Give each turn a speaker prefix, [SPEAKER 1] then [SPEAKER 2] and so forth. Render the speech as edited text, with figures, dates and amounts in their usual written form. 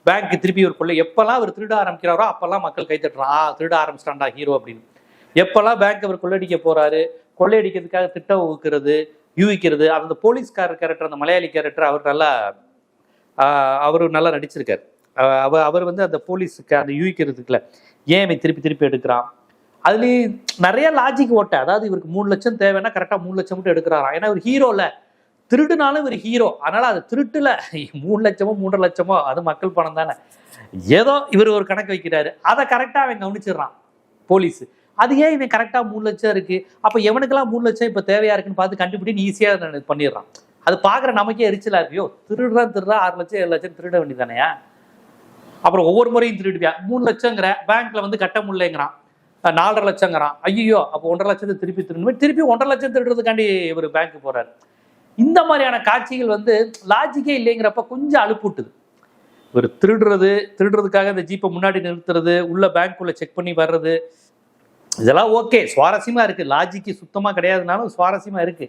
[SPEAKER 1] Bank திருப்பி ஒரு கொள்ளை. எப்பெல்லாம் அவர் திருட ஆரம்பிக்கிறாரோ அப்பெல்லாம் மக்கள் கை தட்டுறான், திருட ஆரம்பிச்சிட்டான்டா ஹீரோ அப்படின்னு. எப்பெல்லாம் பேங்க் அவர் கொள்ளையடிக்க போறாரு, கொள்ளையடிக்கிறதுக்காக திட்டம் வகுக்கிறது, யூகிக்கிறது, அந்த போலீஸ்காரர் கேரக்டர், அந்த மலையாளி கேரக்டர் அவர் நல்லா நடிச்சிருக்காரு. அவர் வந்து அந்த போலீஸுக்கு அந்த யூகிக்கிறதுக்குல ஏன் இவன் திருப்பி திருப்பி எடுக்கிறான், அதுலேயும் நிறைய லாஜிக் ஓட்ட. அதாவது இவருக்கு 3 லட்சம் தேவைன்னா கரெக்டாக 3 லட்சம் மட்டும் எடுக்கிறாராம். ஏன்னா இவர் ஹீரோல, திருடுனாலும் இவர் ஹீரோ. அதனால அது திருட்டுல 3 லட்சமோ 3.5 லட்சமோ அது மக்கள் பணம் தானே. ஏதோ இவர் ஒரு கணக்கு வைக்கிறாரு, அதை கரெக்டாக அவன் கவனிச்சிடுறான் போலீஸ். அது ஏன் இவன் கரெக்டாக 3 லட்சம் இருக்கு, அப்போ எவனுக்கெல்லாம் 3 லட்சம் இப்போ தேவையா இருக்குன்னு பார்த்து கண்டுபிடின்னு ஈஸியாக பண்ணிடுறான். அது பார்க்குற நமக்கே எரிச்சலா இருக்கியோ, திருடுறா 6 லட்சம் 7 லட்சம் திருட வேண்டியதானையா. அப்புறம் ஒவ்வொரு முறையும் திருடுவியா, 3 லட்சங்கிற பேங்க்ல வந்து கட்ட முடியலைங்கிறான், 4.5 லட்சங்கிறான். ஐயோ அப்போ 1.5 லட்சத்தை திருப்பி திரும்ப, திருப்பி 1.5 லட்சம் திருடுறதுக்காண்டி இவர் பேங்க் போறாரு. இந்த மாதிரியான காட்சிகள் வந்து லாஜிக்கே இல்லைங்கிறப்ப கொஞ்சம் அலுப்புட்டுது. இவர் திருடுறதுக்காக இந்த ஜீப்பை முன்னாடி நிறுத்துறது, உள்ள பேங்க்குள்ள செக் பண்ணி வர்றது, இதெல்லாம் ஓகே, சுவாரஸ்யமா இருக்கு. லாஜிக்கு சுத்தமா கிடையாதுனாலும் சுவாரஸ்யமா இருக்கு.